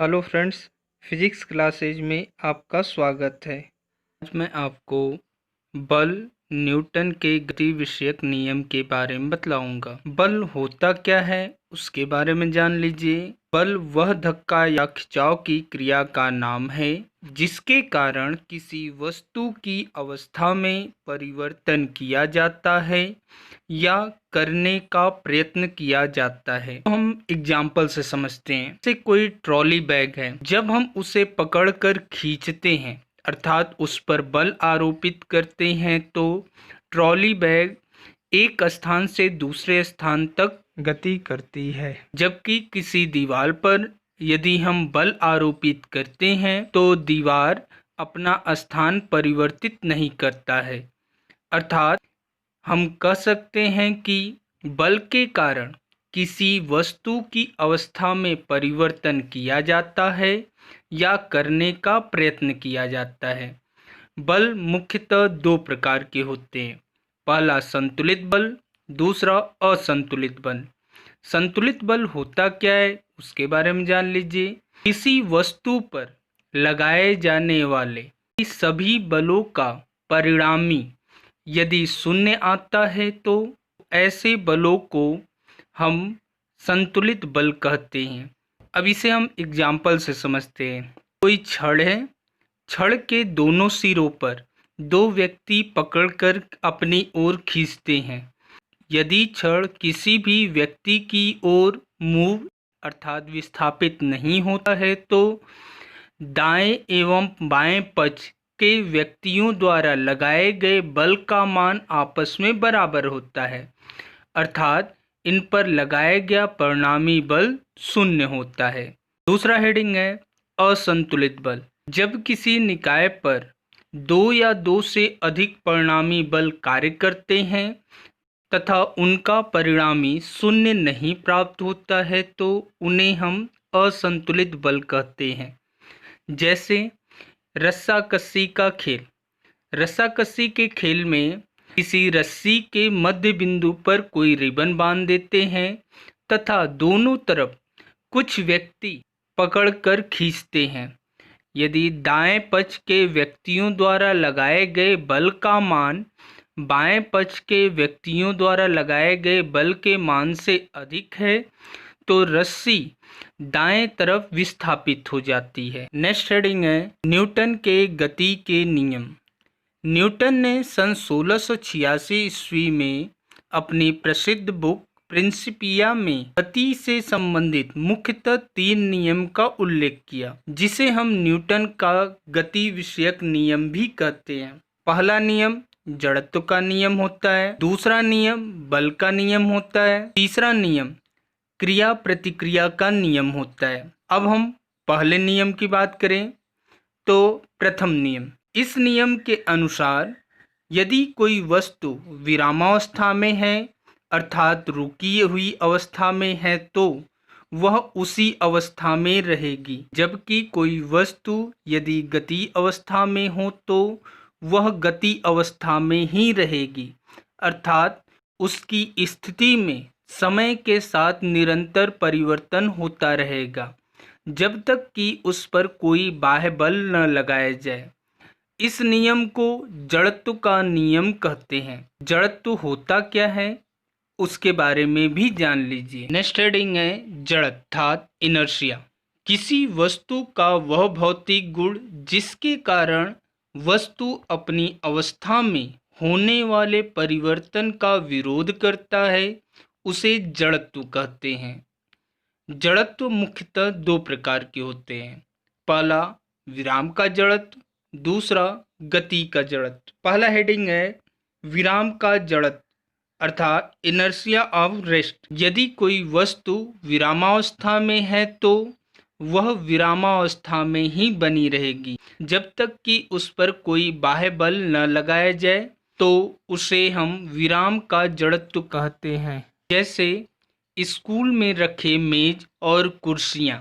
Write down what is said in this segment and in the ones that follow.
Hello friends, physics classes में आपका स्वागत है। आज मैं आपको बल, न्यूटन के गति विषयक नियम के बारे में बतलाऊंगा। बल होता क्या है उसके बारे में जान लीजिए। बल वह धक्का या खिंचाव की क्रिया का नाम है जिसके कारण किसी वस्तु की अवस्था में परिवर्तन किया जाता है या करने का प्रयत्न किया जाता है। तो हम एग्जाम्पल से समझते हैं। जैसे कोई ट्रॉली बैग है, जब हम उसे पकड़कर खींचते हैं अर्थात उस पर बल आरोपित करते हैं तो ट्रॉली बैग एक स्थान से दूसरे स्थान तक गति करती है। जबकि किसी दीवार पर यदि हम बल आरोपित करते हैं तो दीवार अपना स्थान परिवर्तित नहीं करता है। अर्थात हम कह सकते हैं कि बल के कारण किसी वस्तु की अवस्था में परिवर्तन किया जाता है या करने का प्रयत्न किया जाता है। बल मुख्यतः दो प्रकार के होते हैं। पहला संतुलित बल, दूसरा असंतुलित बल। संतुलित बल होता क्या है उसके बारे में जान लीजिए। किसी वस्तु पर लगाए जाने वाले सभी बलों का परिणामी यदि शून्य आता है तो ऐसे बलों को हम संतुलित बल कहते हैं। अब इसे हम एग्जाम्पल से समझते हैं। कोई छड़ है, छड़ के दोनों सिरों पर दो व्यक्ति पकड़कर अपनी ओर खींचते हैं। यदि छड़ किसी भी व्यक्ति की ओर मूव अर्थात विस्थापित नहीं होता है तो दाएं एवं बाएं पक्ष के व्यक्तियों द्वारा लगाए गए बल का मान आपस में बराबर होता है। अर्थात इन पर लगाया गया परिणामी बल शून्य होता है। दूसरा हेडिंग है असंतुलित बल। जब किसी निकाय पर दो या दो से अधिक परिणामी बल कार्य करते हैं तथा उनका परिणामी शून्य नहीं प्राप्त होता है तो उन्हें हम असंतुलित बल कहते हैं। जैसे रस्साकसी का खेल। रस्साकसी के खेल में किसी रस्सी के मध्य बिंदु पर कोई रिबन बांध देते हैं तथा दोनों तरफ कुछ व्यक्ति पकड़कर खींचते हैं। यदि दाएं पक्ष के व्यक्तियों द्वारा लगाए गए बल का मान बाएं पक्ष के व्यक्तियों द्वारा लगाए गए बल के मान से अधिक है तो रस्सी दाएं तरफ विस्थापित हो जाती है। नेक्स्ट हेडिंग है न्यूटन के गति के नियम। न्यूटन ने सन 1686 ईस्वी में अपनी प्रसिद्ध बुक प्रिंसिपिया में गति से संबंधित मुख्यतः 3 नियम का उल्लेख किया जिसे हम न्यूटन का गति विषयक नियम भी कहते हैं। पहला नियम जड़त्व का नियम होता है, दूसरा नियम बल का नियम होता है, तीसरा नियम क्रिया प्रतिक्रिया का नियम होता है। अब हम पहले नियम की बात करें तो प्रथम नियम। इस नियम के अनुसार यदि कोई वस्तु विरामावस्था में है अर्थात रुकी हुई अवस्था में है तो वह उसी अवस्था में रहेगी, जबकि कोई वस्तु यदि गति अवस्था में हो तो वह गति अवस्था में ही रहेगी अर्थात उसकी स्थिति में समय के साथ निरंतर परिवर्तन होता रहेगा जब तक कि उस पर कोई बाह्य बल न लगाया जाए। इस नियम को जड़त्व का नियम कहते हैं। जड़त्व होता क्या है उसके बारे में भी जान लीजिए। नेक्स्ट हेडिंग है जड़ अर्थात इनर्शिया। किसी वस्तु का वह भौतिक गुण जिसके कारण वस्तु अपनी अवस्था में होने वाले परिवर्तन का विरोध करता है उसे जड़त्व कहते हैं। जड़त्व मुख्यतः 2 प्रकार के होते हैं। पहला विराम का जड़त्व, दूसरा गति का जड़त्व। पहला हेडिंग है विराम का जड़त्व अर्थात इनर्शिया ऑफ रेस्ट। यदि कोई वस्तु विरामावस्था में है तो वह विरामावस्था में ही बनी रहेगी जब तक कि उस पर कोई बाह्य बल न लगाया जाए तो उसे हम विराम का जड़त्व कहते हैं। जैसे स्कूल में रखे मेज और कुर्सियां,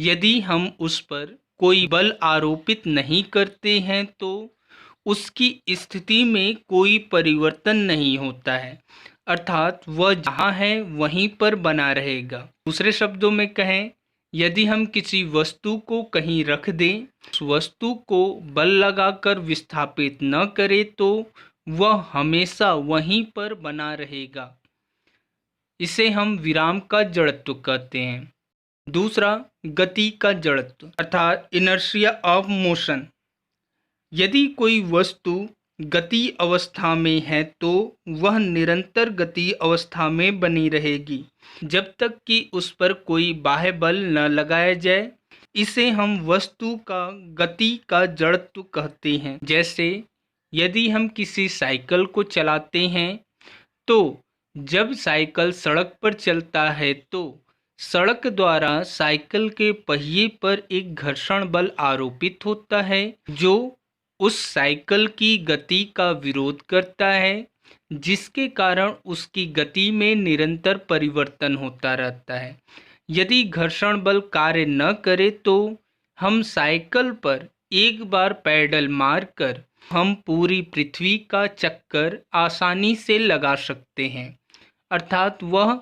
यदि हम उस पर कोई बल आरोपित नहीं करते हैं तो उसकी स्थिति में कोई परिवर्तन नहीं होता है अर्थात वह जहाँ है वहीं पर बना रहेगा। दूसरे शब्दों में कहें यदि हम किसी वस्तु को कहीं रख दें, उस वस्तु को बल लगाकर विस्थापित न करें तो वह हमेशा वहीं पर बना रहेगा। इसे हम विराम का जड़त्व कहते हैं। दूसरा, गति का जड़त्व अर्थात इनर्शिया ऑफ मोशन। यदि कोई वस्तु गति अवस्था में है तो वह निरंतर गति अवस्था में बनी रहेगी जब तक कि उस पर कोई बाह्य बल न लगाया जाए। इसे हम वस्तु का गति का जड़त्व कहते हैं। जैसे यदि हम किसी साइकिल को चलाते हैं तो जब साइकिल सड़क पर चलता है तो सड़क द्वारा साइकिल के पहिए पर एक घर्षण बल आरोपित होता है जो उस साइकिल की गति का विरोध करता है, जिसके कारण उसकी गति में निरंतर परिवर्तन होता रहता है। यदि घर्षण बल कार्य न करे तो हम साइकिल पर एक बार पैडल मारकर हम पूरी पृथ्वी का चक्कर आसानी से लगा सकते हैं, अर्थात वह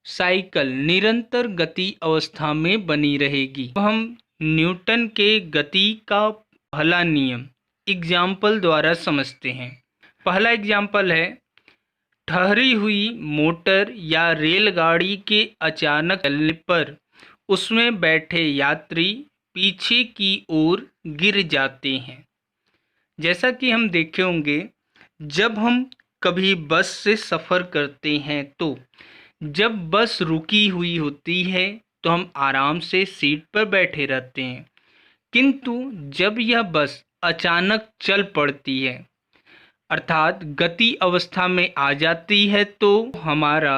साइकिल निरंतर गति अवस्था में बनी रहेगी। हम न्यूटन के गति का पहला नियम एग्जाम्पल द्वारा समझते हैं। पहला एग्जाम्पल है, ठहरी हुई मोटर या रेलगाड़ी के अचानक चलने पर उसमें बैठे यात्री पीछे की ओर गिर जाते हैं। जैसा कि हम देखे होंगे, जब हम कभी बस से सफ़र करते हैं तो जब बस रुकी हुई होती है तो हम आराम से सीट पर बैठे रहते हैं, किंतु जब यह बस अचानक चल पड़ती है अर्थात गति अवस्था में आ जाती है तो हमारा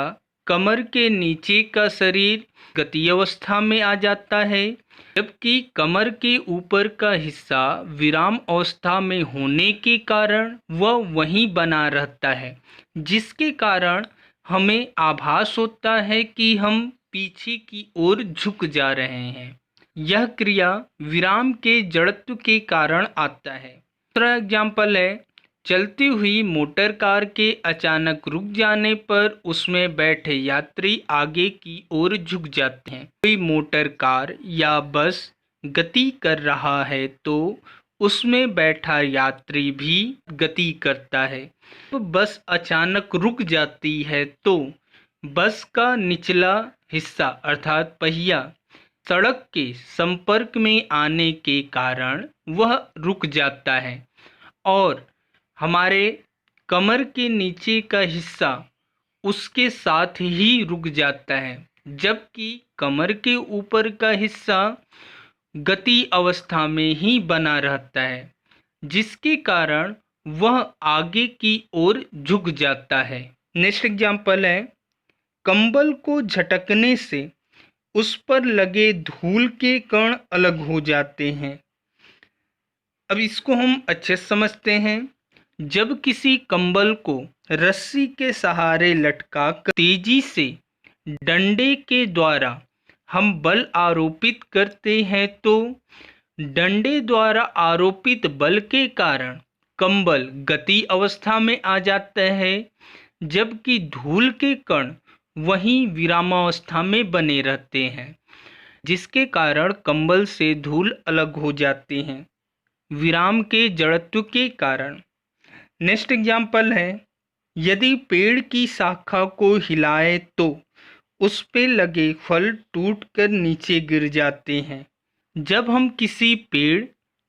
कमर के नीचे का शरीर गति अवस्था में आ जाता है, जबकि कमर के ऊपर का हिस्सा विराम अवस्था में होने के कारण वह वहीं बना रहता है, जिसके कारण हमें आभास होता है कि हम पीछे की ओर झुक जा रहे हैं। यह क्रिया विराम के जड़त्व के कारण आता है। दूसरा एग्जाम्पल है, चलती हुई मोटर कार के अचानक रुक जाने पर उसमें बैठे यात्री आगे की ओर झुक जाते हैं। कोई मोटर कार या बस गति कर रहा है तो उसमें बैठा यात्री भी गति करता है। तो बस अचानक रुक जाती है तो बस का निचला हिस्सा अर्थात पहिया सड़क के संपर्क में आने के कारण वह रुक जाता है और हमारे कमर के नीचे का हिस्सा उसके साथ ही रुक जाता है, जबकि कमर के ऊपर का हिस्सा गति अवस्था में ही बना रहता है, जिसके कारण वह आगे की ओर झुक जाता है। नेक्स्ट एग्जाम्पल है, कंबल को झटकने से उस पर लगे धूल के कण अलग हो जाते हैं। अब इसको हम अच्छे से समझते हैं। जब किसी कंबल को रस्सी के सहारे लटका कर तेजी से डंडे के द्वारा हम बल आरोपित करते हैं तो डंडे द्वारा आरोपित बल के कारण कंबल गति अवस्था में आ जाता है, जबकि धूल के कण वहीं विरामावस्था में बने रहते हैं, जिसके कारण कंबल से धूल अलग हो जाते हैं विराम के जड़त्व के कारण। नेक्स्ट एग्जाम्पल है, यदि पेड़ की शाखा को हिलाए तो उस पे लगे फल टूटकर नीचे गिर जाते हैं। जब हम किसी पेड़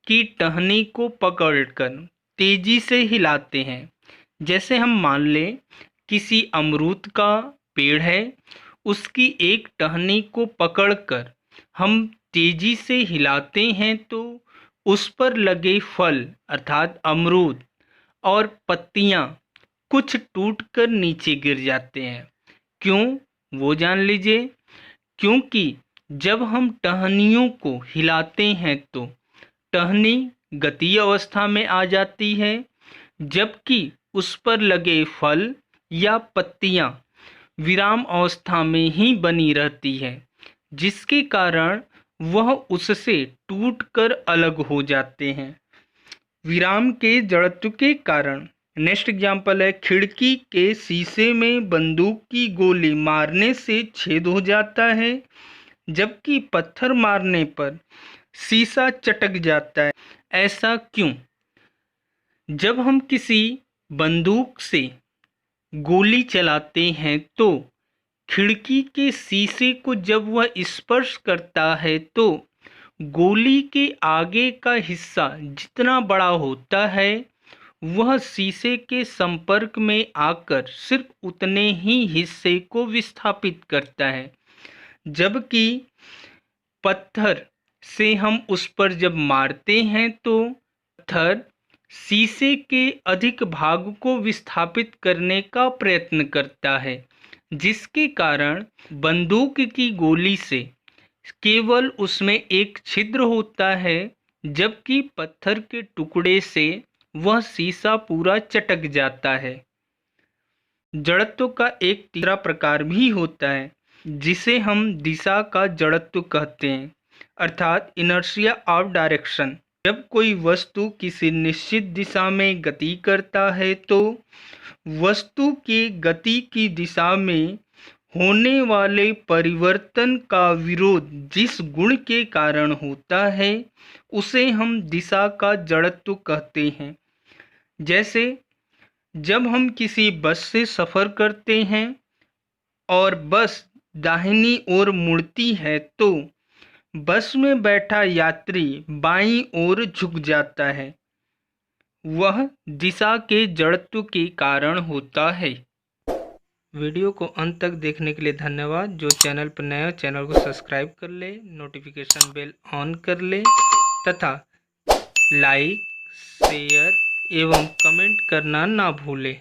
की टहनी को पकड़कर तेजी से हिलाते हैं, जैसे हम मान लें किसी अमरूद का पेड़ है, उसकी एक टहनी को पकड़कर हम तेजी से हिलाते हैं तो उस पर लगे फल अर्थात अमरूद और पत्तियां कुछ टूटकर नीचे गिर जाते हैं। क्यों, वो जान लीजिए। क्योंकि जब हम टहनियों को हिलाते हैं तो टहनी गति अवस्था में आ जाती है, जबकि उस पर लगे फल या पत्तियां विराम अवस्था में ही बनी रहती है, जिसके कारण वह उससे टूटकर अलग हो जाते हैं विराम के जड़त्व के कारण। नेक्स्ट एग्जाम्पल है, खिड़की के शीशे में बंदूक की गोली मारने से छेद हो जाता है, जबकि पत्थर मारने पर शीशा चटक जाता है। ऐसा क्यों? जब हम किसी बंदूक से गोली चलाते हैं तो खिड़की के शीशे को जब वह स्पर्श करता है तो गोली के आगे का हिस्सा जितना बड़ा होता है वह शीशे के संपर्क में आकर सिर्फ उतने ही हिस्से को विस्थापित करता है, जबकि पत्थर से हम उस पर जब मारते हैं तो पत्थर शीशे के अधिक भाग को विस्थापित करने का प्रयत्न करता है, जिसके कारण बंदूक की गोली से केवल उसमें एक छिद्र होता है, जबकि पत्थर के टुकड़े से वह शीशा पूरा चटक जाता है। जड़त्व का एक तीसरा प्रकार भी होता है जिसे हम दिशा का जड़त्व कहते हैं, अर्थात इनर्शिया ऑफ डायरेक्शन। जब कोई वस्तु किसी निश्चित दिशा में गति करता है तो वस्तु की गति की दिशा में होने वाले परिवर्तन का विरोध जिस गुण के कारण होता है उसे हम दिशा का जड़त्व कहते हैं। जैसे जब हम किसी बस से सफ़र करते हैं और बस दाहिनी ओर मुड़ती है तो बस में बैठा यात्री बाईं ओर झुक जाता है। वह दिशा के जड़त्व के कारण होता है। वीडियो को अंत तक देखने के लिए धन्यवाद। जो चैनल पर नया चैनल को सब्सक्राइब कर ले, नोटिफिकेशन बेल ऑन कर ले तथा लाइक, शेयर एवं कमेंट करना ना भूले।